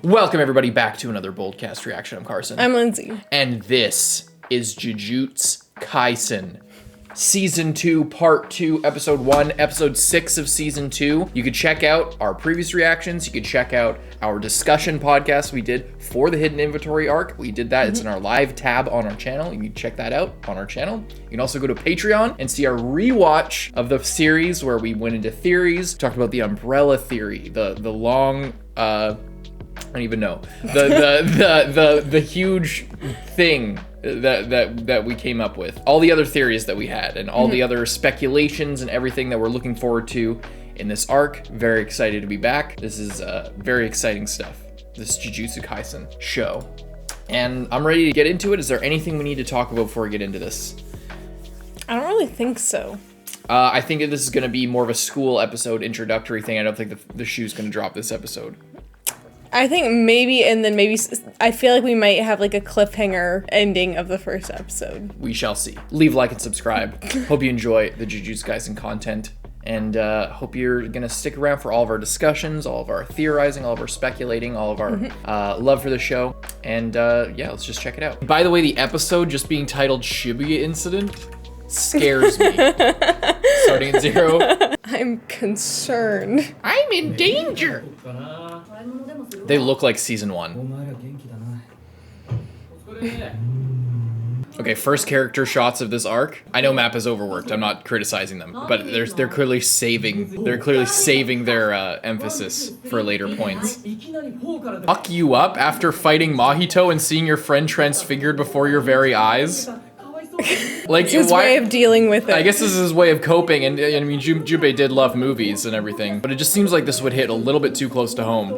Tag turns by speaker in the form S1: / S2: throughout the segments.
S1: Welcome everybody back to another Boldcast reaction. I'm Carson.
S2: I'm Lindsay.
S1: And this is Jujutsu Kaisen. Season 2, Part 2, Episode 1, Episode 6 of Season 2. You could check out our previous reactions. You could check out our discussion podcast we did for the Hidden Inventory arc. We did that. It's in our live tab on our channel. You can check that out on our channel. You can also go to Patreon and see our rewatch of the series where we went into theories, talked about the umbrella theory, the long... I don't even know. The huge thing that we came up with. All the other theories that we had and all the other speculations and everything that we're looking forward to in this arc. Very excited to be back. This is very exciting stuff. This Jujutsu Kaisen show. And I'm ready to get into it. Is there anything we need to talk about before we get into this?
S2: I don't really think so.
S1: I think that this is going to be more of a school episode introductory thing. I don't think the shoe's going to drop this episode.
S2: I think maybe, and then maybe, I feel like we might have like a cliffhanger ending of the first episode.
S1: We shall see. Leave, like, and subscribe. Hope you enjoy the Jujutsu Kaisen content. And hope you're going to stick around for all of our discussions, all of our theorizing, all of our speculating, all of our love for the show. And yeah, let's just check it out. By the way, the episode just being titled Shibuya Incident scares me. Starting at 0.
S2: I'm concerned.
S1: I'm in danger. They look like season 1. Okay, first character shots of this arc. I know Map is overworked. I'm not criticizing them, but they're clearly saving their emphasis for later points. Fuck you up after fighting Mahito and seeing your friend transfigured before your very eyes. Like,
S2: it's his way of dealing with it.
S1: I guess this is his way of coping, and I mean, Jubei did love movies and everything, but it just seems like this would hit a little bit too close to home.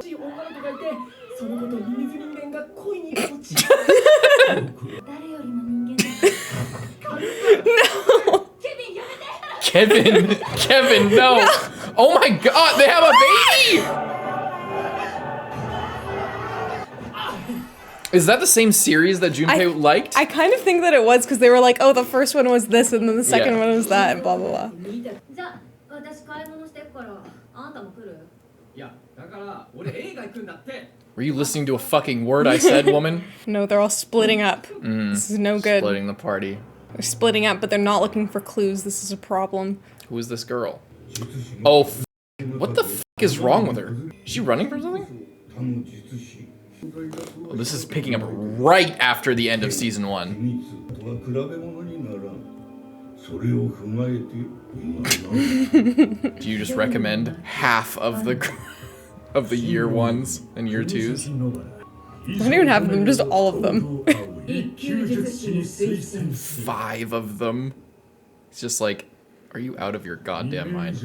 S2: No!
S1: Kevin, no! Oh my god, they have a baby! Is that the same series that Junpei liked?
S2: I kind of think that it was, because they were like, oh, the first one was this, and then the second one was that, and blah, blah, blah.
S1: Were you listening to a fucking word I said, woman?
S2: No, they're all splitting up. This is no good.
S1: Splitting the party.
S2: They're splitting up, but they're not looking for clues. This is a problem.
S1: Who is this girl? Oh, what the f is wrong with her? Is she running from something? Oh, this is picking up right after the end of season 1. Do you just recommend half of the year 1s and year 2s?
S2: I don't even have them, just all of them.
S1: 5 of them. It's just like, are you out of your goddamn mind?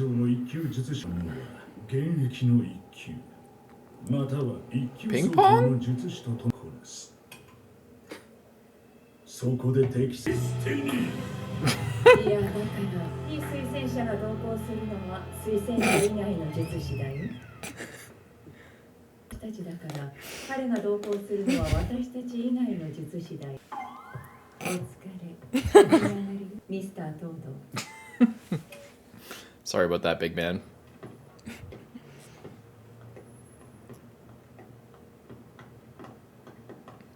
S1: Ping pong? Sorry about that, big man.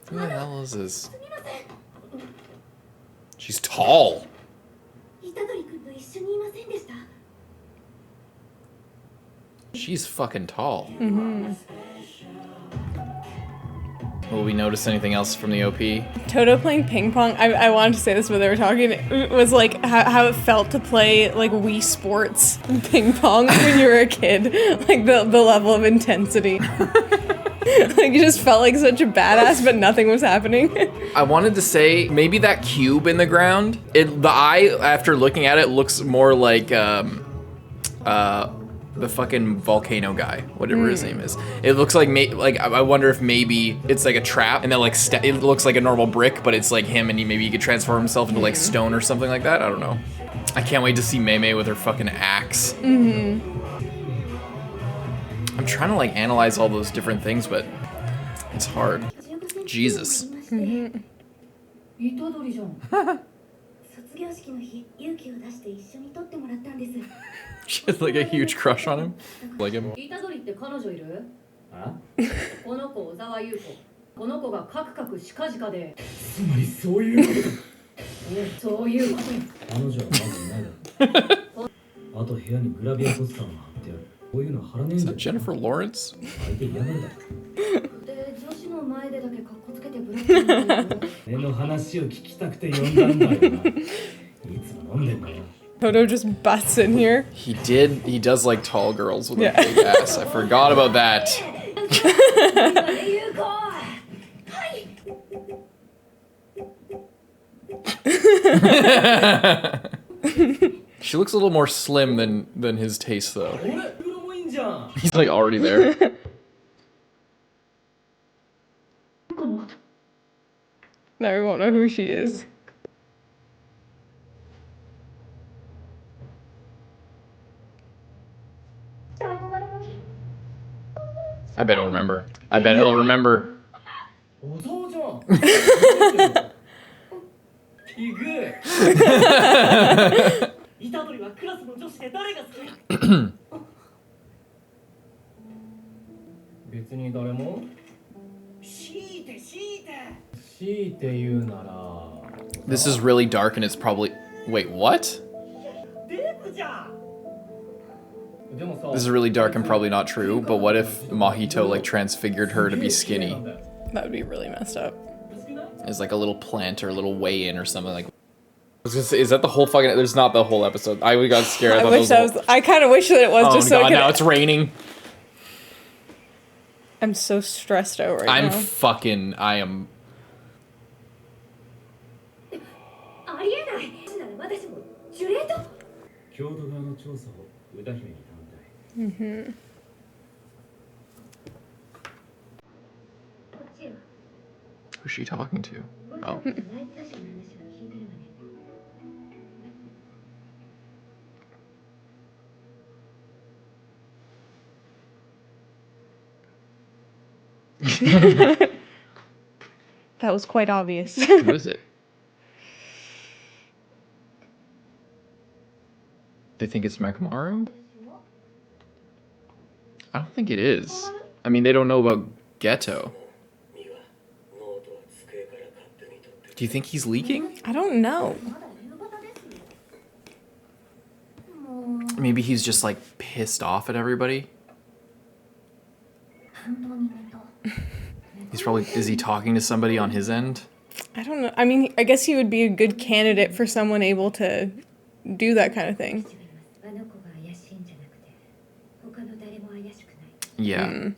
S1: Who the hell is this? She's tall. She's fucking tall. Will we notice anything else from the OP?
S2: Toto playing ping pong, I wanted to say this when they were talking, it was like how it felt to play like Wii Sports ping pong when you were a kid. Like the level of intensity. Like you just felt like such a badass, but nothing was happening.
S1: I wanted to say maybe that cube in the ground. The eye, after looking at it, looks more like the fucking volcano guy, whatever his name is. It looks like I wonder if maybe it's like a trap, and then like it looks like a normal brick, but it's like him, and maybe he could transform himself into like stone or something like that. I don't know. I can't wait to see Mei with her fucking axe. I'm trying to like analyze all those different things, but it's hard. Jesus. She has like a huge crush on him. Like him.
S3: あこの子小沢優子この子がカクカクしかじかでつまりそういうことかそういうことよ彼女はまずいないだろあと部屋にグラビアポスターも貼ってあるこういうの貼らねえん
S1: Is
S3: だ
S1: that Jennifer Lawrence?
S3: 相手嫌がるだろで女子の前でだけカッコつけてブラックなんだよ目の話を聞きたくて呼んだんだよないつも飲んでんだよ
S2: Toto just butts in here.
S1: He does like tall girls with a big ass. I forgot about that. She looks a little more slim than his taste though. He's like already there.
S2: Now we won't know who she is.
S1: I bet he'll remember. I bet he'll remember. This is really dark and it's probably... Wait, what? This is really dark and probably not true, but what if Mahito like transfigured her to be skinny?
S2: That would be really messed up.
S1: As like a little plant or a little weigh-in or something like... I was gonna say, is that the whole fucking... There's not the whole episode. I got scared.
S2: I kind of wish that it was
S1: oh
S2: just so
S1: God,
S2: I could...
S1: now it's raining.
S2: I'm so stressed out right now.
S1: I am...
S3: ありえないなら私もジュレート京都側の調査を歌姫に頼んだい
S1: Who's she talking to? Oh.
S2: That was quite obvious.
S1: Who is it? They think it's Mechamaru? I don't think it is. I mean, they don't know about Ghetto. Do you think he's leaking?
S2: I don't know.
S1: Maybe he's just like pissed off at everybody. He's probably... Is he talking to somebody on his end?
S2: I don't know. I mean, I guess he would be a good candidate for someone able to do that kind of thing.
S1: Yeah.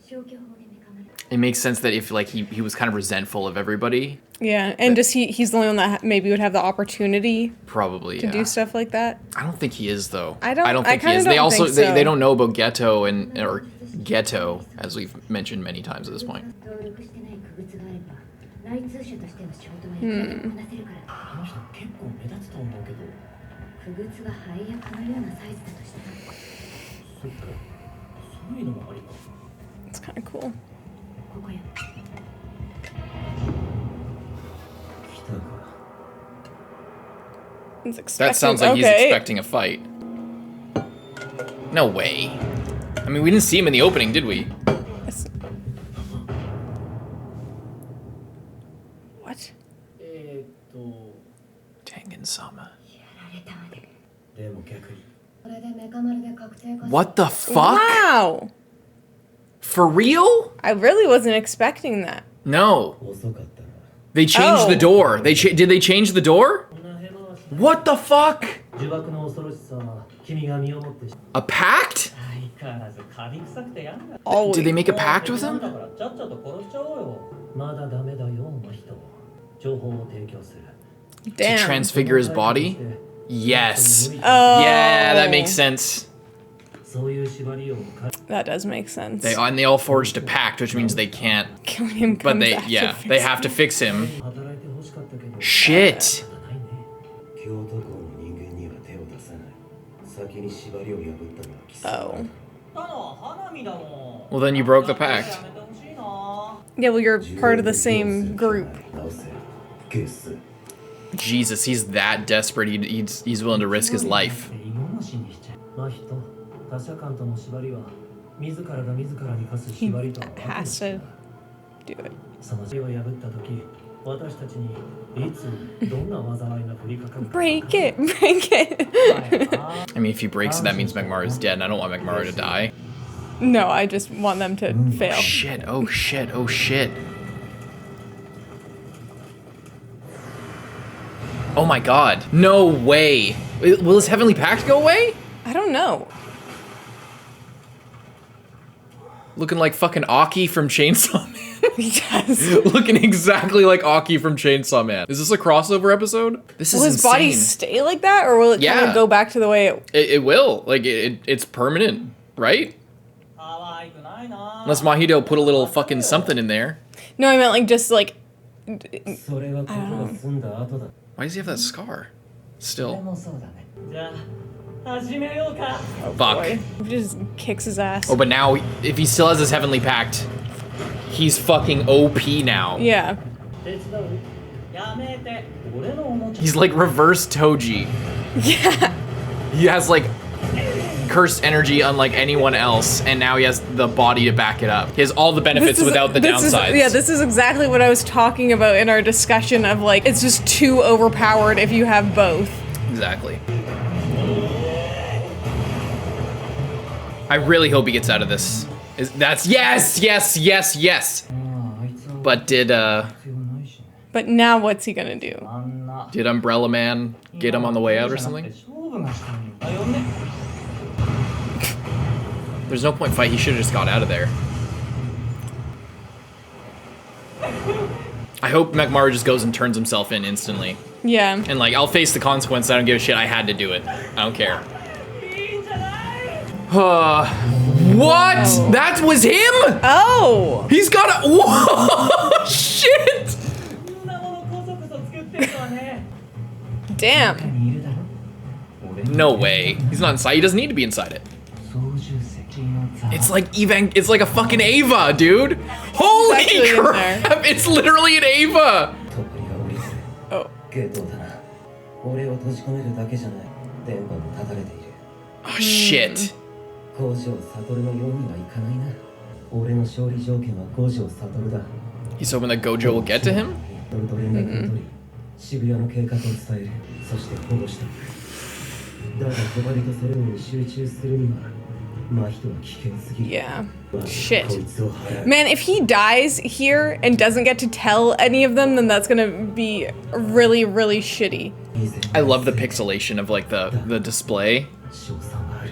S1: It makes sense that if like he was kind of resentful of everybody.
S2: Yeah, and just he's the only one that maybe would have the opportunity
S1: probably
S2: to do stuff like that.
S1: I don't think he is though.
S2: I don't
S1: think he is.
S2: They
S1: also
S2: think so.
S1: they don't know about Ghetto or Ghetto, as we've mentioned many times at this point.
S2: It's kind of cool.
S1: That sounds like he's expecting a fight. No way. I mean, we didn't see him in the opening, did we?
S2: What?
S1: Tengen-sama. What the fuck?
S2: Wow!
S1: For real?
S2: I really wasn't expecting that.
S1: No. They changed the door. Did they change the door? What the fuck? A pact?
S2: Always.
S1: Did they make a pact with him?
S2: Damn.
S1: To transfigure his body? Yes.
S2: Oh.
S1: Yeah, that makes sense.
S2: That does make sense.
S1: They all forged a pact, which means they can't.
S2: Killing him
S1: But they have to fix him. Shit.
S2: Oh.
S1: Well, then you broke the pact.
S2: Yeah, well, you're part of the same group.
S1: Jesus, he's that desperate. He's willing to risk his life.
S3: 自らが自らに課す縛りとは
S2: Has to do it.
S3: そのを破った時私たちにいつどんな災いが降りかかる
S2: Break it, break it.
S1: I mean, if he breaks it, that means Mechamaru's dead, and I don't want Mechamaru to die.
S2: No, I just want them to fail.
S1: Shit, oh shit, oh shit. Oh my god. No way. Will his Heavenly Pact go away?
S2: I don't know.
S1: Looking like fucking Aki from Chainsaw Man.
S2: He does.
S1: Looking exactly like Aki from Chainsaw Man. Is this a crossover episode? This is
S2: Will his
S1: insane.
S2: body stay like that, or will it kind
S1: Yeah.
S2: of go back to the way it...
S1: It will. Like, it's permanent, right? Unless Mahito put a little fucking something in there.
S2: No, I meant like just like...
S3: それはことが済んだ後だ
S1: Why does he have that scar?
S3: で
S1: Still.
S3: もそうだねじゃあ始めようか
S1: Fuck.
S2: Boy. He just kicks his ass.
S1: Oh, but now, if he still has his Heavenly Pact, he's fucking OP now.
S2: Yeah.
S3: 手伝うやめて俺のおもちゃ
S1: He's like reverse Toji.
S2: Yeah.
S1: He has like cursed energy unlike anyone else, and now he has the body to back it up. He has all the benefits without the downsides.
S2: This is exactly what I was talking about in our discussion of like, it's just too overpowered if you have both.
S1: Exactly. I really hope he gets out of this. That's yes, yes, yes, yes.
S3: あいつは
S1: But did
S3: 必要ないしね
S2: But now what's he gonna do?
S3: あんな
S1: did Umbrella Man get him on the way out or something?
S3: 勝負がしたいんだよね
S1: There's no point fight. He should have just got out of there. I hope Mechamaru just goes and turns himself in instantly.
S2: Yeah.
S1: And like, I'll face the consequence. I don't give a shit. I had to do it. I don't care.
S3: いいんじゃない
S1: What? That was him?
S2: Oh!
S1: He's got a. Whoa! Shit!
S3: こんなものこそこそ作ってるとはね
S2: Damn.
S3: にいるだろ俺の
S1: No way. He's not inside. He doesn't need to be inside it.
S3: 操縦席の座
S1: It's like It's like a fucking Ava, dude. Holy
S2: actually in
S1: crap! It's literally an Ava.
S3: トップリが降りてる
S2: Oh.
S3: ゲットだな俺を閉じ込めるだけじゃない電波も断たれている
S1: Oh shit.
S3: 五条悟のようにはいかないな俺の勝利条件は五条悟だ
S1: He's hoping that Gojo will get to him.
S3: どれと連絡を取り渋谷の計画を伝えるそして保護しただが小針とセレモに集中するには真人は危険すぎる
S2: Yeah.
S3: 我が
S2: Shit.
S3: こいつを払う
S2: Man, if he dies here and doesn't get to tell any of them, then that's gonna be really, really shitty.
S1: I love the pixelation of like the display.
S3: 賞賛がある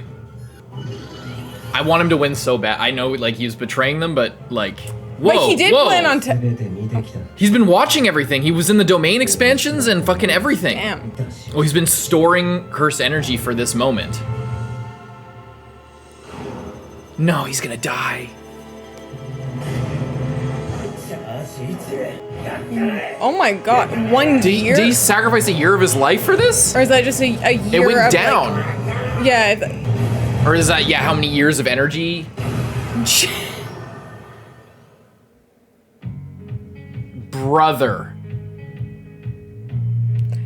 S1: I want him to win so bad. I know like he was betraying them, but like, whoa,
S2: But he did
S1: whoa.
S2: plan on...
S3: 全て見てきた
S1: He's been watching everything. He was in the domain expansions and fucking everything.
S2: Damn.
S3: だし
S1: Oh, he's been storing cursed energy for this moment. No, he's gonna die.
S3: しゃしいつやったれ
S2: Oh my god. 1
S1: Did
S2: year?
S1: he sacrifice a year of his life for this?
S2: Or is that just a
S1: It
S2: year
S1: went
S2: of
S1: down.
S2: Like, yeah.
S1: Or is that, yeah, how many years of energy? Brother.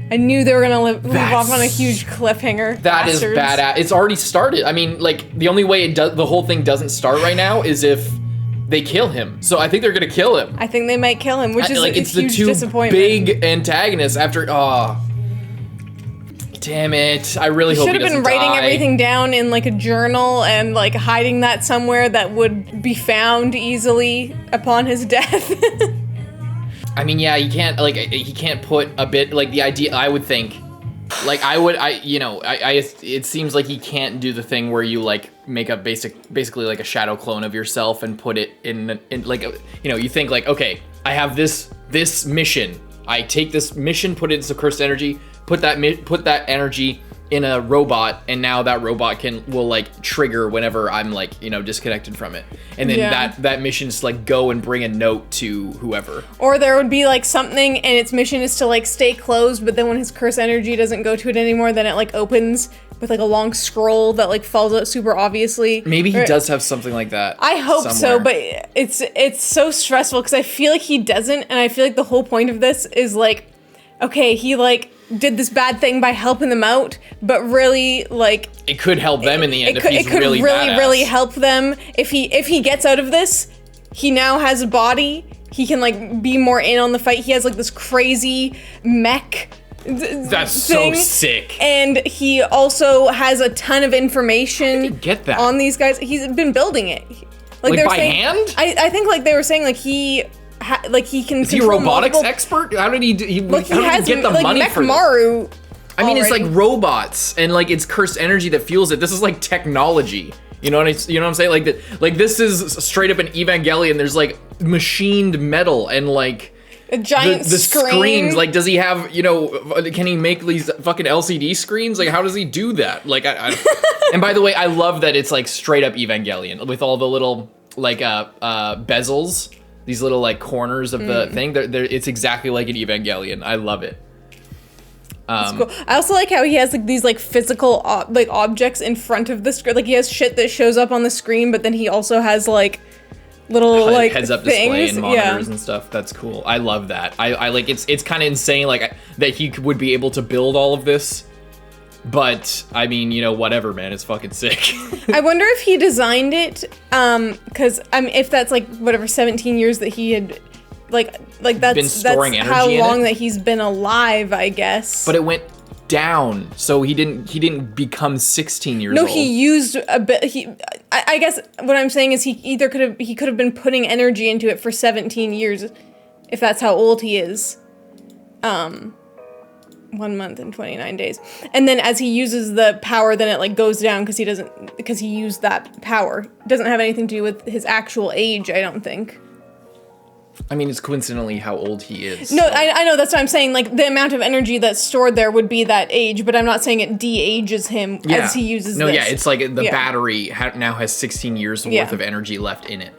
S2: I knew they were gonna leave off on a
S1: That's-
S2: huge cliffhanger.
S1: That is
S2: bastards.
S1: badass. It's already started. I mean, like, the only way it does, the whole thing doesn't start right now is if they kill him. So I think they're gonna kill him.
S2: I think they might kill him, which is
S1: Like,
S2: a
S1: it's the
S2: huge
S1: two
S2: disappointment.
S1: big antagonists after, oh. Damn it. I really hope he
S2: Should have
S1: doesn't
S2: been writing
S1: die.
S2: everything down in like a journal and like hiding that somewhere that would be found easily upon his death.
S1: I mean, yeah, you can't, like, he can't put a bit, like, the idea, I would think, like, it seems like he can't do the thing where you, like, make a basically, like, a shadow clone of yourself and put it in like, you think, like, okay, I have this mission. I take this mission, put it into cursed energy, put that energy in a robot, and now that robot will like trigger whenever I'm like, disconnected from it. And then
S2: Yeah.
S1: that mission is to like go and bring a note to whoever.
S2: Or there would be like something and its mission is to like stay closed, but then when his curse energy doesn't go to it anymore, then it like opens with like a long scroll that like falls out super obviously.
S1: Maybe he
S2: Or-
S1: does have something like that.
S2: I hope so,
S1: somewhere.
S2: but it's so stressful because I feel like he doesn't, and I feel like the whole point of this is like okay, he like did this bad thing by helping them out, but really like
S1: it could help them in the end
S2: it could really really help them if he gets out of this. He now has a body. He can like be more in on the fight. He has like this crazy mech.
S1: That's
S2: thing.
S1: So sick.
S2: And he also has a ton of information.
S1: How did he get that?
S2: On these guys. He's been building it.
S1: Like by hand?
S2: I think like they were saying like he can.
S1: Is he a robotics expert? How did he get the
S2: like,
S1: money for
S2: Mechamaru.
S1: this? I mean, it's like robots and like it's cursed energy that fuels it. This is like technology. You know what I'm saying? Like this is straight up an Evangelion. There's like machined metal and like
S2: a giant
S1: the screens. Like, does he have, can he make these fucking LCD screens? Like, how does he do that? Like, I and by the way, I love that it's like straight up Evangelion with all the little like bezels, these little like corners of the thing. It's exactly like an Evangelion. I love it.
S2: That's cool. I also like how he has like these like physical like objects in front of the screen. Like he has shit that shows up on the screen, but then he also has like little like
S1: heads up display and monitors and stuff. That's cool. I love that. I like it's kind of insane like that he would be able to build all of this. But I mean, whatever, man. It's fucking sick.
S2: I wonder if he designed it cuz if that's like whatever 17 years that he had like that's
S1: been storing
S2: that's
S1: energy
S2: how
S1: in
S2: long
S1: it?
S2: that he's been alive, I guess.
S1: But it went down, so he didn't become 16 years old.
S2: No, he used a bit. I guess what I'm saying is he could have been putting energy into it for 17 years, if that's how old he is. 1 month and 29 days, and then as he uses the power, then it like goes down because he used that power. It doesn't have anything to do with his actual age, I don't think.
S1: I mean, it's coincidentally how old he is.
S2: No, I know, that's what I'm saying. Like, the amount of energy that's stored there would be that age, but I'm not saying it de-ages him as he uses this.
S1: Yeah, it's like the battery now has 16 years worth of energy left in it.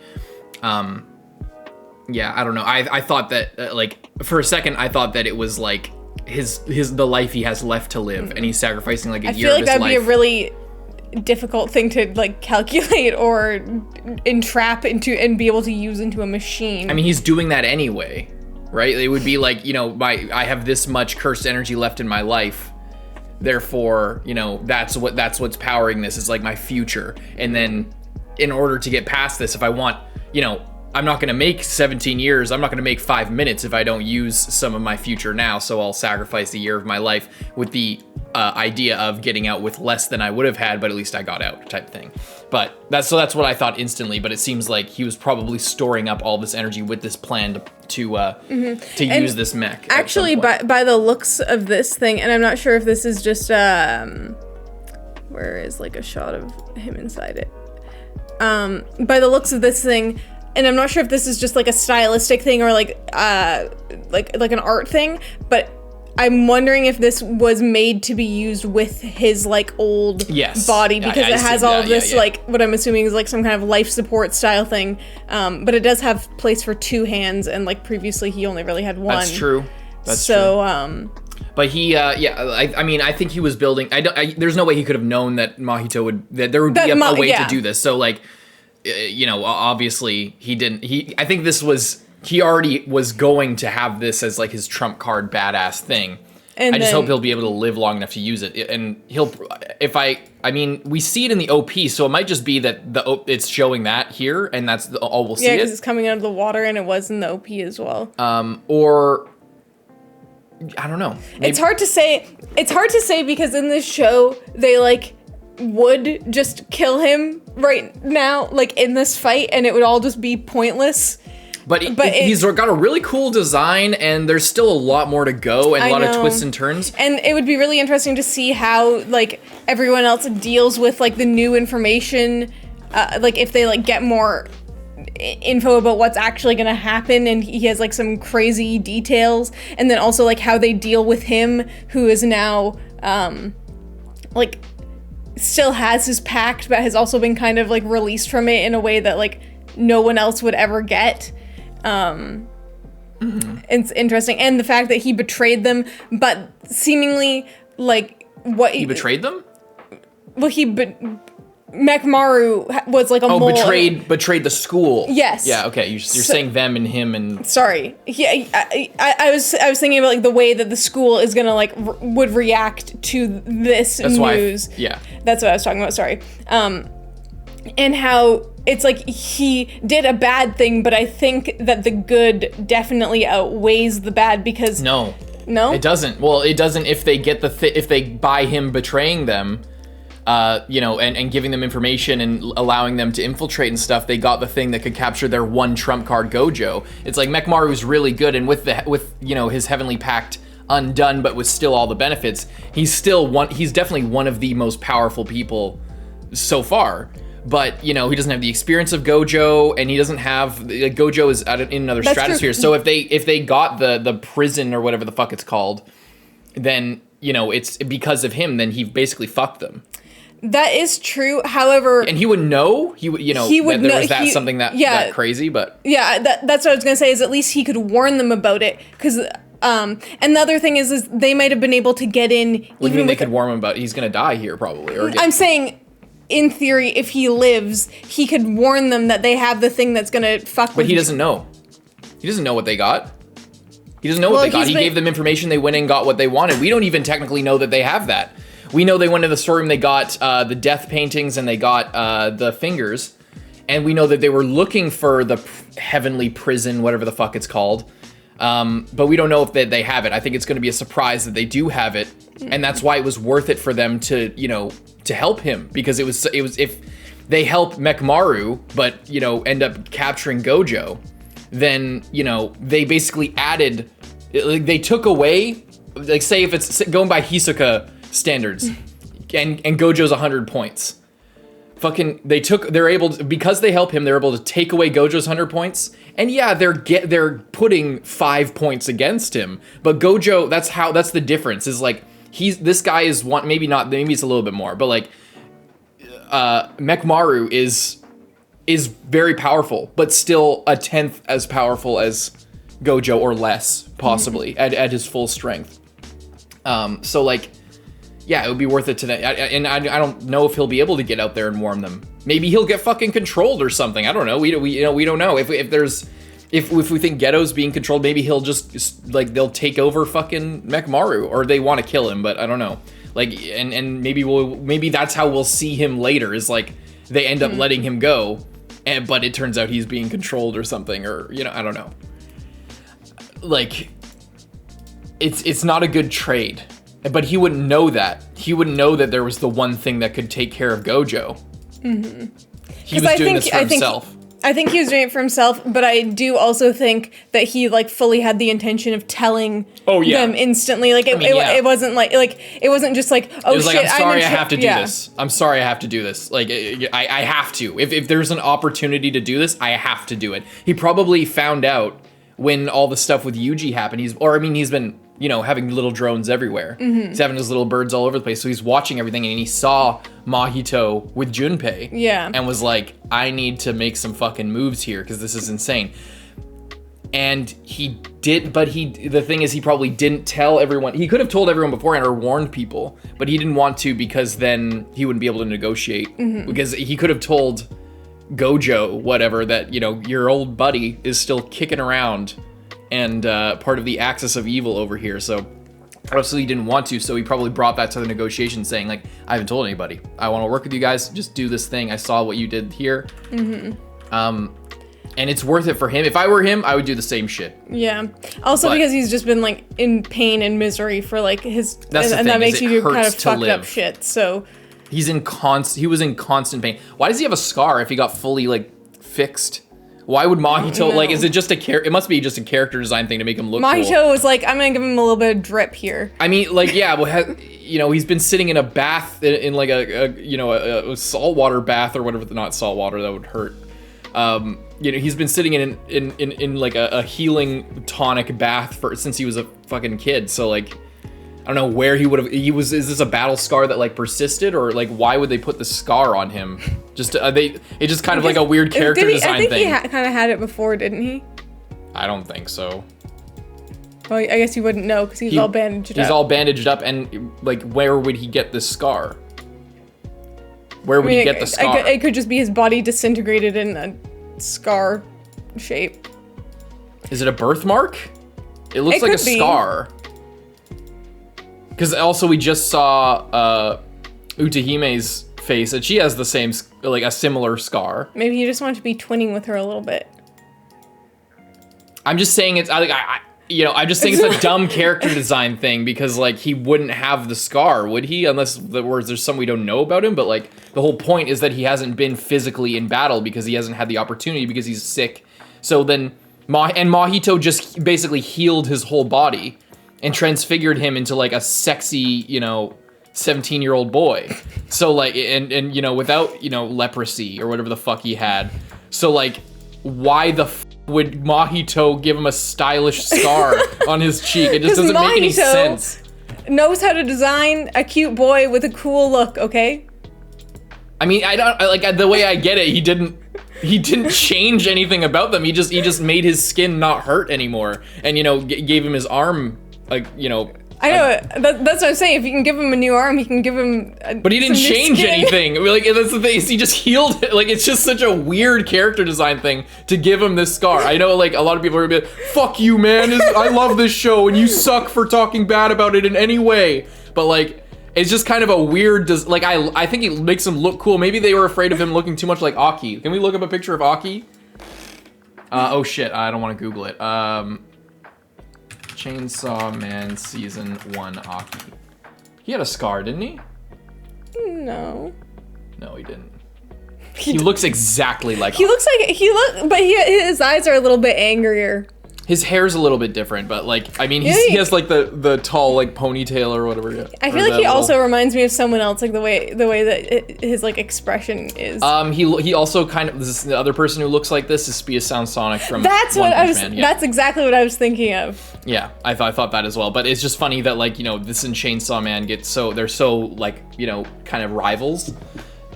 S1: Yeah, I don't know. I thought that, like, for a second, I thought that it was, like, the life he has left to live, and he's sacrificing, like, a year of his life.
S2: I feel like that'd be a really difficult thing to like calculate or entrap into and be able to use into a machine.
S1: I mean, he's doing that anyway, right? It would be like, I have this much cursed energy left in my life, therefore, that's what's powering this, is like my future. And then in order to get past this, if I want, I'm not going to make 17 years, I'm not going to make 5 minutes if I don't use some of my future now, so I'll sacrifice a year of my life with the idea of getting out with less than I would have had, but at least I got out, type thing. But that's what I thought instantly, but it seems like he was probably storing up all this energy with this plan to use this mech.
S2: Actually, by the looks of this thing, and I'm not sure if this is just where is like a shot of him inside it. By the looks of this thing, and I'm not sure if this is just like a stylistic thing or like an art thing, but I'm wondering if this was made to be used with his like old body, because it has all of this like what I'm assuming is like some kind of life support style thing. But it does have place for 2 hands, and like previously he only really had 1.
S1: That's true. But he, I mean, I think he was building. There's no way he could have known that Mahito that there would be a way to do this. So like, obviously he didn't. I think this was. He already was going to have this as like his trump card badass thing. And I just hope he'll be able to live long enough to use it. And I mean, we see it in the OP, so it might just be that it's showing that here, and that's all we'll see.
S2: Yeah, because it's coming out of the water, and it was in the OP as well.
S1: Or I don't know. Maybe.
S2: It's hard to say. It's hard to say because in this show they like would just kill him right now, like in this fight, and it would all just be pointless.
S1: But he's got a really cool design, and there's still a lot more to go, and a lot of twists and turns.
S2: And it would be really interesting to see how, like, everyone else deals with, like, the new information, like, if they, like, get more info about what's actually gonna happen, and he has, like, some crazy details, and then also, like, how they deal with him, who is now, like, still has his pact, but has also been kind of, like, released from it in a way that, like, no one else would ever get. It's interesting, and the fact that he betrayed them, but seemingly like what
S1: he betrayed them.
S2: Well, Mechamaru was like a mole.
S1: betrayed the school.
S2: Yes.
S1: Yeah, okay. You're saying them and him and...
S2: Sorry. Yeah, I was thinking about like the way that the school is gonna like would react to this news.
S1: Yeah.
S2: That's what I was talking about, sorry. And how it's like he did a bad thing, but I think that the good definitely outweighs the bad because...
S1: No.
S2: No?
S1: It doesn't. Well, it doesn't if they get if they buy him betraying them, you know, and giving them information and allowing them to infiltrate and stuff, they got the thing that could capture their one trump card, Gojo. It's like Mechamaru's really good, and with you know, his heavenly pact undone, but with still all the benefits, he's definitely one of the most powerful people so far. But, you know, he doesn't have the experience of Gojo, and he doesn't have... Gojo is in another stratosphere. True. So if they got the prison or whatever the fuck it's called, then, you know, it's because of him, then he basically fucked them.
S2: That is true, however...
S1: And he would know, he would know that there was something that crazy, but...
S2: Yeah, that's what I was going to say, is at least he could warn them about it, because... and the other thing is they might have been able to get in...
S1: What do you mean they could warn him about? He's going to die here, probably.
S2: I'm saying... In theory, if he lives, he could warn them that they have the thing that's gonna fuck with...
S1: But he doesn't know. He doesn't know what they got. He doesn't know what they got. He gave them information, they went and got what they wanted. We don't even technically know that they have that. We know they went to the storeroom, they got the death paintings, and they got the fingers. And we know that they were looking for the heavenly prison, whatever the fuck it's called. But we don't know if they have it. I think it's gonna be a surprise that they do have it. And that's why it was worth it for them to, you know, to help him, because it was if they help Mechamaru but, you know, end up capturing Gojo, then, you know, they basically added, like, they took away, like, say if it's going by Hisoka standards and Gojo's 100 points, fucking they're able to, because they help him, they're able to take away Gojo's 100 points, and yeah, they're putting 5 points against him, but Gojo, that's the difference, is like, this guy is one, maybe it's a little bit more, but like, Mechamaru is very powerful, but still a 10th as powerful as Gojo, or less, possibly, at his full strength. So like, yeah, it would be worth it to them. And I don't know if he'll be able to get out there and warn them. Maybe he'll get fucking controlled or something. I don't know. We don't know. If we think Ghetto's being controlled, maybe he'll just like, they'll take over fucking Mechamaru, or they want to kill him, but I don't know. Like, and maybe that's how we'll see him later, is like they end up letting him go, but it turns out he's being controlled or something, or, you know, I don't know. Like, it's not a good trade, but he wouldn't know that. He wouldn't know that there was the one thing that could take care of Gojo. He was doing this for himself.
S2: I think he was doing it for himself, but I do also think that he like fully had the intention of telling them instantly. Like it wasn't like it wasn't just like, oh, it was shit,
S1: like, I'm sorry, I have to do this. I'm sorry, I have to do this. Like, I have to. If there's an opportunity to do this, I have to do it. He probably found out when all the stuff with Yuji happened. He's been, you know, having little drones everywhere. He's having his little birds all over the place. So he's watching everything, and he saw Mahito with Junpei.
S2: Yeah.
S1: And was like, I need to make some fucking moves here, because this is insane. And he did, but the thing is, he probably didn't tell everyone. He could have told everyone beforehand or warned people, but he didn't want to, because then he wouldn't be able to negotiate. Because he could have told Gojo, whatever, that, you know, your old buddy is still kicking around and part of the axis of evil over here. So obviously he didn't want to, so he probably brought that to the negotiation, saying like, I haven't told anybody. I want to work with you guys. Just do this thing. I saw what you did here. And it's worth it for him. If I were him, I would do the same shit.
S2: Yeah. Also, because he's just been like in pain and misery for like his, and that makes you do kind of fucked up shit. So
S1: he was in constant pain. Why does he have a scar if he got fully like fixed? Why would Mahito, like, is it just it must be just a character design thing to make him look
S2: Mahito
S1: cool.
S2: was like, I'm gonna give him a little bit of drip here.
S1: I mean, like, yeah, well, you know, he's been sitting in a bath, in like a saltwater bath or whatever, not saltwater, that would hurt. You know, he's been sitting in like a healing tonic bath since he was a fucking kid, so like, I don't know where he would have, is this a battle scar that like persisted, or like, why would they put the scar on him? Just, it's just kind of like a weird character design thing.
S2: I think he kind of had it before, didn't he?
S1: I don't think so.
S2: Well, I guess you wouldn't know, because he's all bandaged up.
S1: He's all bandaged up, and like, where would he get this scar? Where would he get the scar?
S2: It could just be his body disintegrated in a scar shape.
S1: Is it a birthmark? It looks like a scar. Because also we just saw Utahime's face, and she has the same, like a similar scar.
S2: Maybe you just want to be twinning with her a little bit.
S1: I'm just saying it's, I'm just saying it's a dumb character design thing, because like he wouldn't have the scar, would he? Unless there's some we don't know about him, but like the whole point is that he hasn't been physically in battle because he hasn't had the opportunity because he's sick. So then, Mahito just basically healed his whole body and transfigured him into like a sexy, 17-year-old boy. So like, and without, leprosy or whatever the fuck he had. So like, why the would Mahito give him a stylish scar on his cheek? It just doesn't make any sense.
S2: Knows how to design a cute boy with a cool look, okay?
S1: I mean, the way I get it, he didn't change anything about them. He just made his skin not hurt anymore, and gave him his arm,
S2: I know, that's what I'm saying. If you can give him a new arm, he can give him
S1: but he didn't change anything. Like, that's the thing, he just healed it. Like, it's just such a weird character design thing to give him this scar. I know, like, a lot of people are gonna be like, fuck you, man, I love this show, and you suck for talking bad about it in any way. But, like, it's just kind of a weird, like, I think it makes him look cool. Maybe they were afraid of him looking too much like Aki. Can we look up a picture of Aki? Oh shit, I don't want to Google it. Chainsaw Man Season 1 Aki. He had a scar, didn't he?
S2: No.
S1: No, he didn't. He looks exactly like
S2: Aki. But his eyes are a little bit angrier.
S1: His hair's a little bit different, but like, I mean, he has like the tall like ponytail or whatever. Yeah.
S2: I feel like he also reminds me of someone else, like the way that his like expression is.
S1: He also kind of, the other person who looks like this is Speed Sound Sonic from One Punch Man. Yeah.
S2: That's exactly what I was thinking of.
S1: Yeah, I thought that as well. But it's just funny that like, this and Chainsaw Man they're so like, kind of rivals,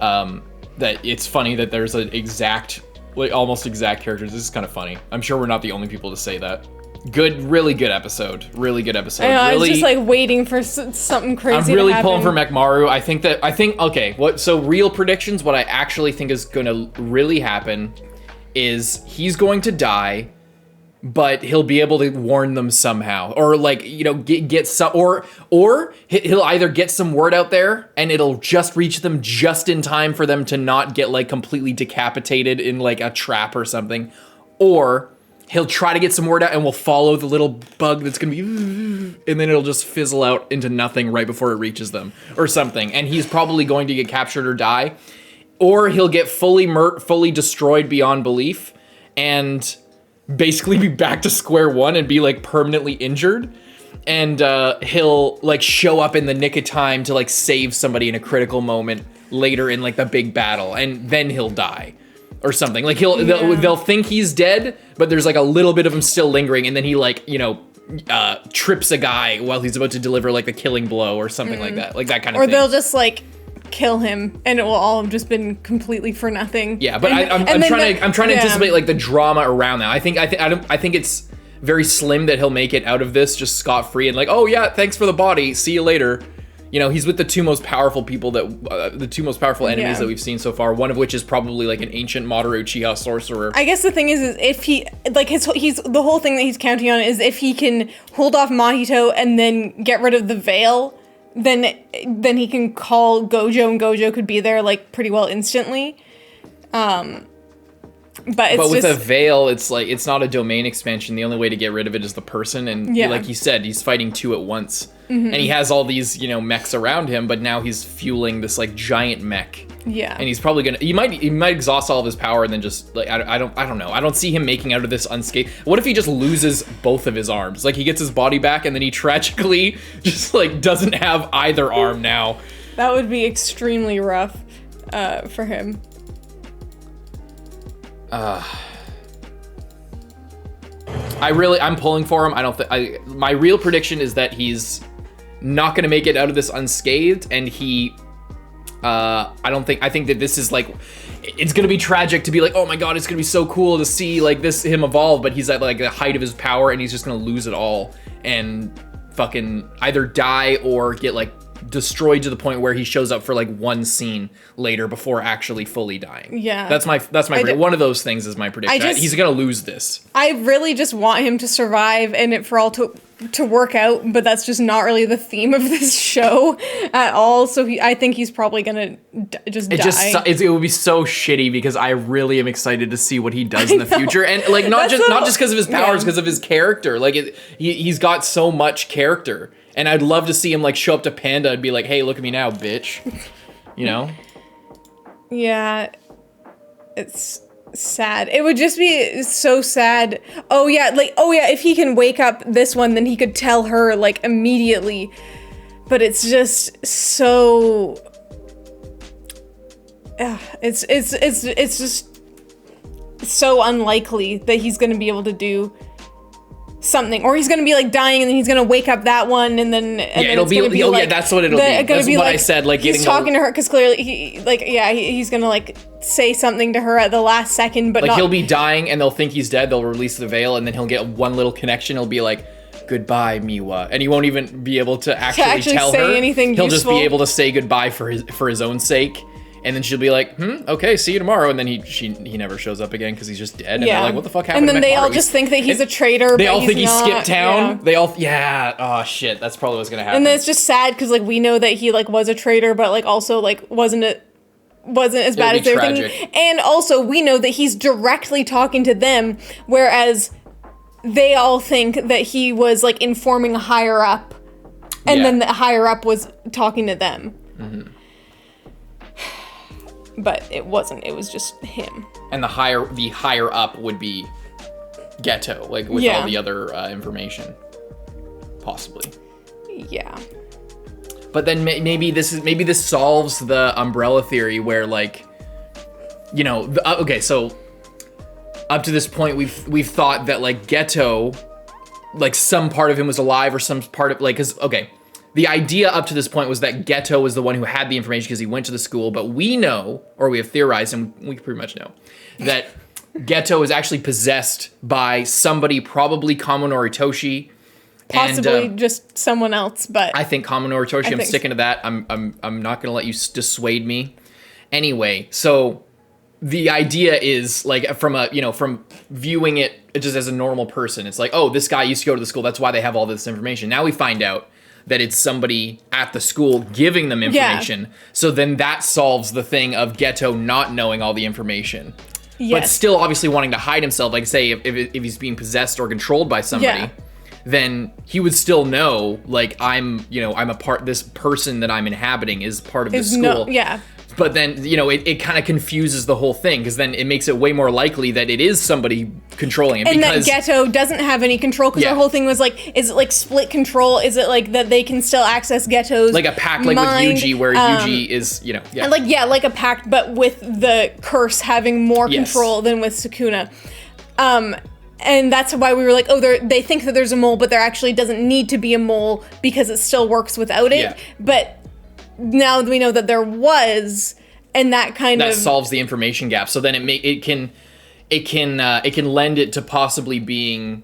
S1: that it's funny that there's an exact, like almost exact characters. This is kind of funny. I'm sure we're not the only people to say that. Really good episode. Really good episode.
S2: I was just like waiting for something crazy to happen.
S1: I'm really pulling for Mechamaru. So real predictions, what I actually think is gonna really happen is he's going to die, but he'll be able to warn them somehow, or like, get some, or he'll either get some word out there and it'll just reach them just in time for them to not get like completely decapitated in like a trap or something, or he'll try to get some word out and we'll follow the little bug that's gonna be, and then it'll just fizzle out into nothing right before it reaches them or something, and he's probably going to get captured or die, or he'll get fully destroyed beyond belief and basically be back to square one and be like permanently injured, and he'll like show up in the nick of time to like save somebody in a critical moment later in like the big battle, and then he'll die or something. Like they'll think he's dead, but there's like a little bit of him still lingering, and then he like trips a guy while he's about to deliver like the killing blow or something like that kind of thing.
S2: Or they'll just like kill him and it will all have just been completely for nothing.
S1: Yeah, but I'm trying to anticipate like the drama around that. I think it's very slim that he'll make it out of this just scot-free and like, oh yeah, thanks for the body, see you later. He's with the two most powerful people the two most powerful enemies that we've seen so far, one of which is probably like an ancient Mamoru Uchiha sorcerer.
S2: I guess the thing is if he, like he's the whole thing that he's counting on is if he can hold off Mahito and then get rid of the veil, then he can call Gojo, and Gojo could be there like pretty well instantly. But
S1: with a veil, it's like, it's not a domain expansion. The only way to get rid of it is the person, and like he said, he's fighting two at once. And he has all these, mechs around him, but now he's fueling this like giant mech.
S2: Yeah.
S1: And he's probably he might exhaust all of his power and then just like, I don't know. I don't see him making out of this unscathed. What if he just loses both of his arms? Like he gets his body back and then he tragically just like doesn't have either arm now.
S2: That would be extremely rough for him.
S1: I'm pulling for him. My real prediction is that he's not going to make it out of this unscathed, and I think that this is like, it's going to be tragic to be like, oh my god, it's going to be so cool to see like him evolve, but he's at like the height of his power and he's just going to lose it all and fucking either die or get like destroyed to the point where he shows up for like one scene later before actually fully dying.
S2: Yeah.
S1: That's my one of those things is my prediction. He's gonna lose this.
S2: I really just want him to survive and it for all to work out, but that's just not really the theme of this show at all. So I think he's probably gonna just die.
S1: It would be so shitty because I really am excited to see what he does in the future, and like not just because of his powers, because of his character. Like he's got so much character, and I'd love to see him like show up to Panda and be like, "Hey, look at me now, bitch," you know?
S2: Yeah, it's sad. It would just be so sad. Oh yeah, if he can wake up this one, then he could tell her like immediately. But it's just so it's just so unlikely that he's going to be able to do something, or he's going to be like dying and then he's going to wake up that one and then
S1: it'll be like, that's what it'll be. That's what I said, like
S2: he's talking to her because clearly he's going to like say something to her at the last second, but
S1: like he'll be dying and they'll think he's dead, they'll release the veil, and then he'll get one little connection. He'll be like, goodbye, Miwa, and he won't even be able to actually tell
S2: say
S1: her
S2: anything.
S1: He'll
S2: useful.
S1: just be able to say goodbye for his own sake. And then she'll be like, okay, see you tomorrow. And then he never shows up again because he's just dead. And they're like, what the fuck happened to Mechamaru?
S2: And then they all just think that he's a traitor.
S1: They all think he
S2: not.
S1: skipped town.
S2: Yeah.
S1: Oh shit, that's probably what's gonna happen.
S2: And then it's just sad because like we know that he like was a traitor, but like also like wasn't as bad as they were thinking. And also we know that he's directly talking to them, whereas they all think that he was like informing a higher up, and then the higher up was talking to them. Mm-hmm. But it wasn't. It was just him. And the higher up would be Ghetto, like with all the other information, possibly. Yeah. But then maybe this solves the umbrella theory where like, you know, okay, so up to this point we've thought that like Ghetto, like some part of him was alive or some part of like, cause okay. The idea up to this point was that Ghetto was the one who had the information because he went to the school, but we know, or we have theorized, and we pretty much know, that Ghetto is actually possessed by somebody, probably Kamunori Toshi. Possibly just someone else, but
S1: I think Kamunori Toshi. I'm sticking to that. I'm not gonna let you dissuade me. Anyway, so the idea is like from viewing it just as a normal person, it's like, oh, this guy used to go to the school. That's why they have all this information. Now we find out that it's somebody at the school giving them information. Yeah. So then that solves the thing of Ghetto not knowing all the information. Yes. But still obviously wanting to hide himself. Like say if he's being possessed or controlled by somebody, then he would still know, like, this person that I'm inhabiting is part of the school. But then, it kind of confuses the whole thing, because then it makes it way more likely that it is somebody controlling it.
S2: And that Ghetto doesn't have any control, because our whole thing was like, is it like split control? Is it like that they can still access Ghetto's
S1: like a pact, like
S2: mind?
S1: with Yuji, where Yuji is,
S2: like a pact, but with the curse having more control than with Sukuna. And that's why we were like, they think that there's a mole, but there actually doesn't need to be a mole because it still works without it. Yeah. But now we know that there was, and that
S1: solves the information gap. So then it can lend it to possibly being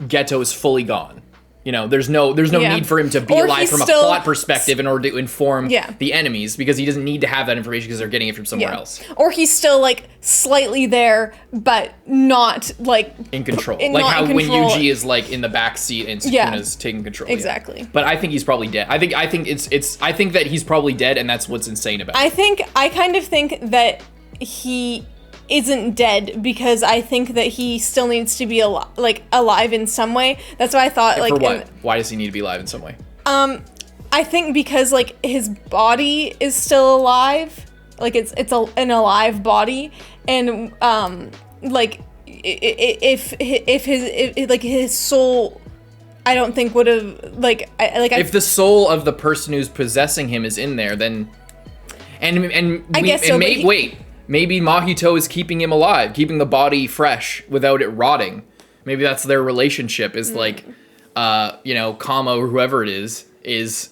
S1: Ghetto is fully gone. There's no need for him to be alive from a plot perspective in order to inform the enemies, because he doesn't need to have that information because they're getting it from somewhere else.
S2: Or he's still like slightly there, but not like
S1: in control. Like how when Yuji is like in the back seat and Sukuna's taking control.
S2: Exactly.
S1: But I think he's probably dead. I think that he's probably dead, and that's what's insane about it.
S2: I kind of think that he isn't dead, because I think that he still needs to be alive in some way. That's why I thought
S1: for what? Why does he need to be alive in some way?
S2: I think because like his body is still alive, like it's an alive body, and like if his soul, I don't think would have if
S1: the soul of the person who's possessing him is in there, then maybe Mahito is keeping him alive, keeping the body fresh without it rotting. Maybe that's their relationship, is like, Kama or whoever it is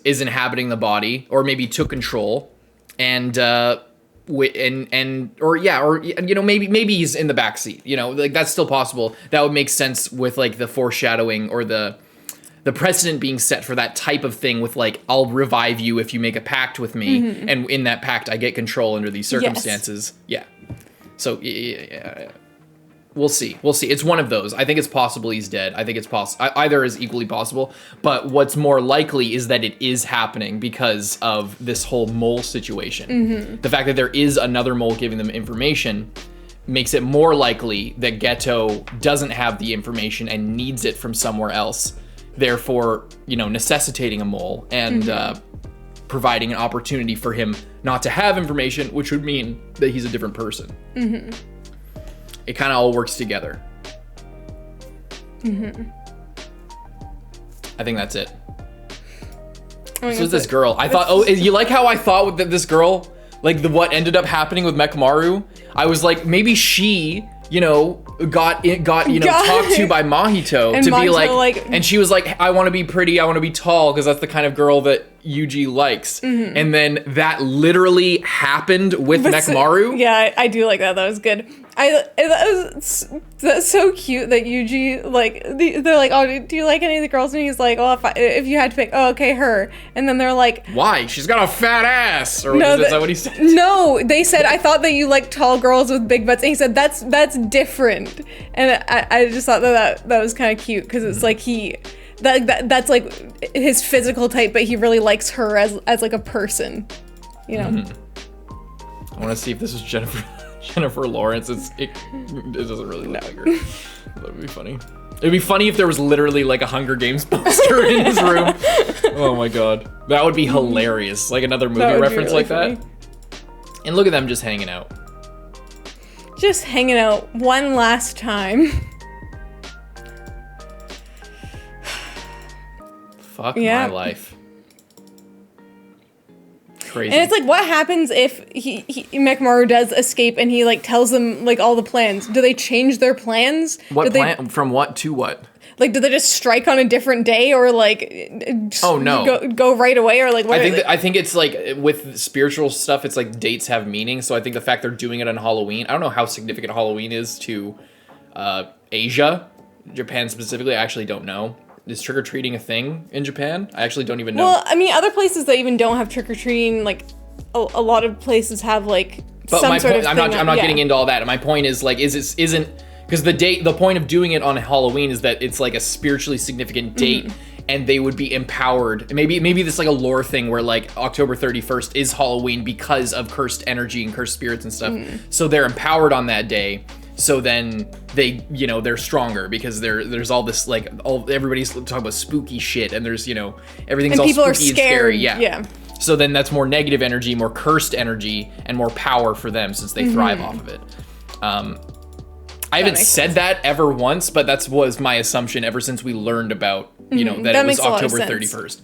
S1: inhabiting the body, or maybe took control, maybe he's in the backseat. Like that's still possible. That would make sense with like the foreshadowing or the the precedent being set for that type of thing with like, I'll revive you if you make a pact with me, and in that pact I get control under these circumstances. Yeah. So yeah. We'll see. It's one of those. I think it's possible he's dead. I think it's possible. Either is equally possible. But what's more likely is that it is happening because of this whole mole situation. The fact that there is another mole giving them information makes it more likely that Ghetto doesn't have the information and needs it from somewhere else. Therefore, necessitating a mole and providing an opportunity for him not to have information, which would mean that he's a different person. It kind of all works together. I think that's it. So is this girl. I thought, you like how I thought that this girl, like what ended up happening with Mechamaru? I was like, maybe she, got talked to by Mahito and to Mahito, be and she was like, I want to be pretty, I want to be tall, because that's the kind of girl that Yuji likes. And then that literally happened with Mechamaru.
S2: Yeah, I do like that. That was good. That's so cute that Yuji, they're like, oh, do you like any of the girls? And he's like, oh, if you had to pick, oh, okay, her. And then they're like,
S1: why? She's got a fat ass. Or is that what he said?
S2: No, they said, I thought that you like tall girls with big butts. And he said, that's different. And I just thought that was kind of cute, because it's like that's like his physical type, but he really likes her as like a person, I
S1: want to see if this is Jennifer Lawrence. It doesn't really look like her. That would be funny. It'd be funny if there was literally like a Hunger Games poster in his room. Oh my god. That would be hilarious. Like another movie reference really like funny. That. And look at them just hanging out.
S2: Just hanging out one last time.
S1: Fuck my life. Crazy.
S2: And it's like, what happens if Mechamaru does escape and he like tells them like all the plans? Do they change their plans?
S1: What plan? From what to what?
S2: Like, do they just strike on a different day, or like, go right away, or like? What
S1: I think it's like with spiritual stuff, it's like dates have meaning. So I think the fact they're doing it on Halloween, I don't know how significant Halloween is to Asia, Japan specifically. I actually don't know. Is trick-or-treating a thing in Japan? I actually don't even know.
S2: Well, I mean, other places that even don't have trick-or-treating, like, a lot of places have, like, but some sort of thing.
S1: I'm not getting into all that. My point is, like, isn't... Because the point of doing it on Halloween is that it's, like, a spiritually significant date, and they would be empowered. Maybe this is, like, a lore thing where, like, October 31st is Halloween because of cursed energy and cursed spirits and stuff. So they're empowered on that day. So then they, they're stronger because there's all this, like, everybody's talking about spooky shit, and there's, everything's all spooky and scary. Yeah. So then that's more negative energy, more cursed energy, and more power for them since they thrive off of it. I haven't said that ever once, but that was my assumption ever since we learned about, that it was October 31st.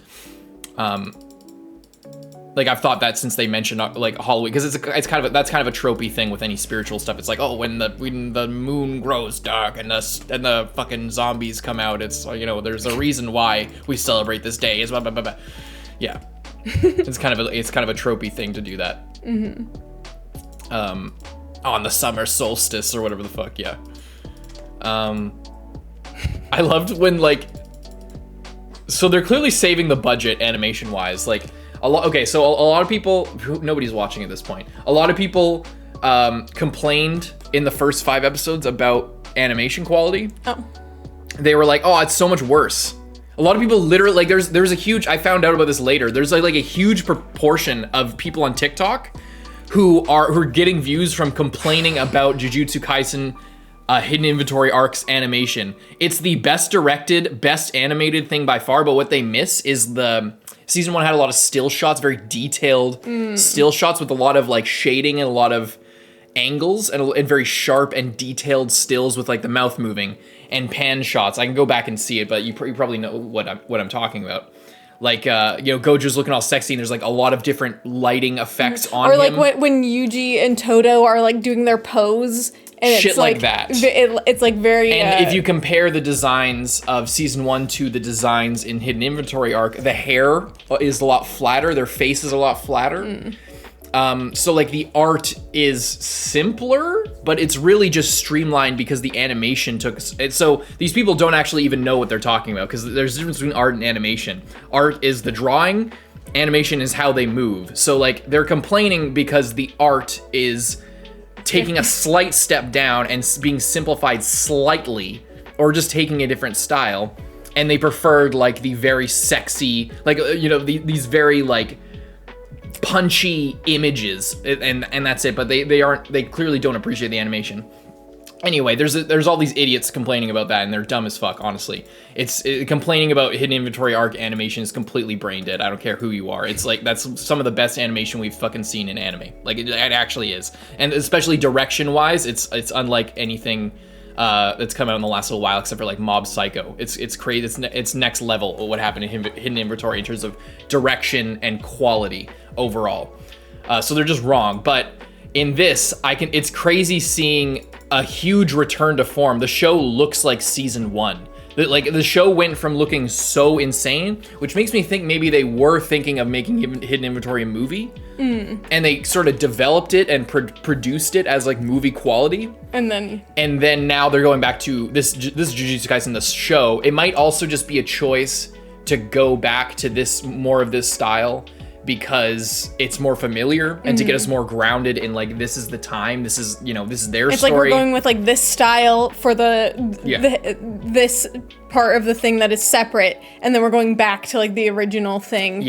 S1: Like, I've thought that since they mentioned like Halloween, because that's kind of a tropey thing with any spiritual stuff. It's like, oh, when the moon grows dark and the fucking zombies come out, it's there's a reason why we celebrate this day. Is blah, blah, blah, blah. Yeah, it's kind of a tropey thing to do that. On the summer solstice or whatever the fuck. Yeah. I loved when so they're clearly saving the budget animation wise, like. A lot of people, nobody's watching at this point. A lot of people complained in the first 5 episodes about animation quality. Oh. They were like, oh, it's so much worse. A lot of people literally, like, there's a huge, I found out about this later, there's like a huge proportion of people on TikTok who are getting views from complaining about Jujutsu Kaisen Hidden Inventory Arc's animation. It's the best directed, best animated thing by far, but what they miss is Season 1 had a lot of still shots, very detailed still shots with a lot of like shading and a lot of angles and very sharp and detailed stills with like the mouth moving and pan shots. I can go back and see it, but you probably know what I'm talking about. Like, Gojo's looking all sexy and there's like a lot of different lighting effects on him.
S2: Or like when Yuji and Todo are like doing their pose. And
S1: shit, it's like that.
S2: It's like very...
S1: And if you compare the designs of Season 1 to the designs in Hidden Inventory Arc, the hair is a lot flatter. Their face is a lot flatter. So like the art is simpler, but it's really just streamlined because the animation took it. So these people don't actually even know what they're talking about because there's a difference between art and animation. Art is the drawing, animation is how they move. So like they're complaining because the art is taking a slight step down and being simplified slightly, or just taking a different style. And they preferred like the very sexy, like, you know, these very like punchy images, and that's it. But they clearly don't appreciate the animation. Anyway, there's all these idiots complaining about that, and they're dumb as fuck, honestly. Complaining about hidden inventory arc animation is completely brain dead. I don't care who you are. It's like, that's some of the best animation we've fucking seen in anime. Like, it actually is. And especially direction-wise, it's unlike anything that's come out in the last little while, except for like Mob Psycho. It's crazy. It's next level what happened in hidden inventory in terms of direction and quality overall. So they're just wrong. But in this, it's crazy seeing a huge return to form. The show looks like season 1. The show went from looking so insane, which makes me think maybe they were thinking of making Hidden Inventory a movie, and they sort of developed it and produced it as like movie quality. And then now they're going back to this Jujutsu Kaisen, this show. It might also just be a choice to go back to this more of this style, because it's more familiar, and to get us more grounded in like, this is the time, this is, you know, this is their story.
S2: It's like we're going with like this style for this part of the thing that is separate, and then we're going back to like the original thing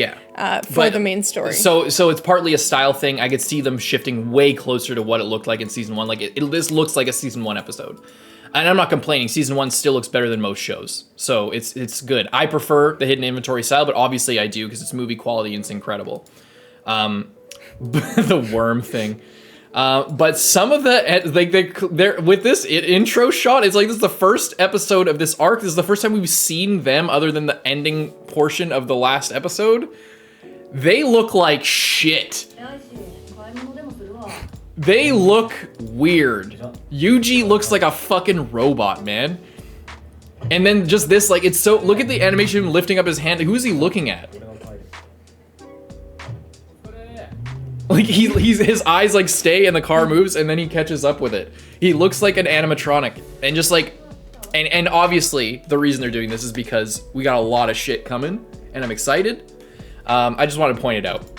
S2: for the main story. So
S1: it's partly a style thing. I could see them shifting way closer to what it looked like in season 1. Like this looks like a season 1 episode. And I'm not complaining. Season 1 still looks better than most shows. So it's good. I prefer the Hidden Inventory style, but obviously I do because it's movie quality and it's incredible. The worm thing. But some of the, like, they're with this intro shot, it's like this is the first episode of this arc. This is the first time we've seen them other than the ending portion of the last episode. They look like shit. They look weird. Yuji looks like a fucking robot, man. And then just this, like, it's so, look at the animation of him lifting up his hand. Who is he looking at? Like, his eyes like stay and the car moves and then he catches up with it. He looks like an animatronic. And just like, and obviously the reason they're doing this is because we got a lot of shit coming and I'm excited. I just want to point it out.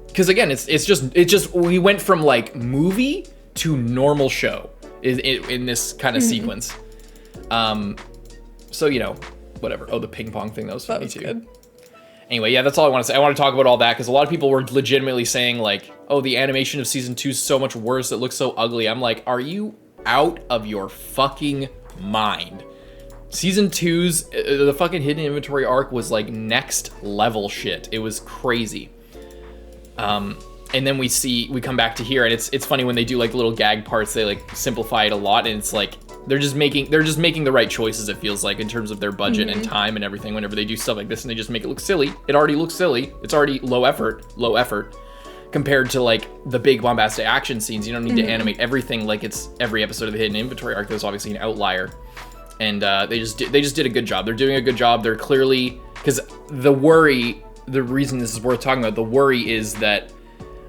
S1: Because again, it's just we went from like movie to normal show in this kind of sequence. So, you know, whatever. Oh, the ping pong thing, that was funny too. Good. Anyway, yeah, that's all I want to say. I want to talk about all that because a lot of people were legitimately saying like, oh, the animation of season 2 is so much worse. It looks so ugly. I'm like, are you out of your fucking mind? Season 2's the fucking Hidden Inventory arc was like next level shit. It was crazy. And then we come back to here, and it's funny when they do like little gag parts, they like simplify it a lot, and it's like they're just making the right choices, it feels like, in terms of their budget and time and everything whenever they do stuff like this, and they just make it look silly. It already looks silly. It's already low effort compared to like the big bombastic action scenes. You don't need to animate everything like it's every episode of the Hidden Inventory arc. There's obviously an outlier. And they just did a good job. They're doing a good job. They're clearly, because the reason this is worth talking about, the worry is that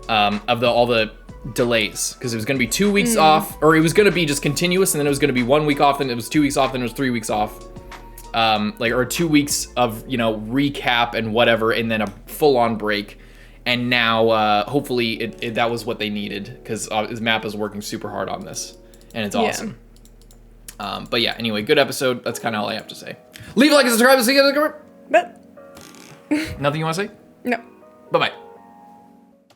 S1: of all the delays, because it was going to be 2 weeks off, or it was going to be just continuous, and then it was going to be 1 week off, then it was 2 weeks off, then it was 3 weeks off, or 2 weeks of, you know, recap and whatever, and then a full-on break. And now hopefully that was what they needed, because Map is working super hard on this, and it's awesome. But yeah, anyway, good episode. That's kind of all I have to say. Leave a like and subscribe. See you in the
S2: But
S1: nothing you want to say?
S2: No.
S1: Bye-bye.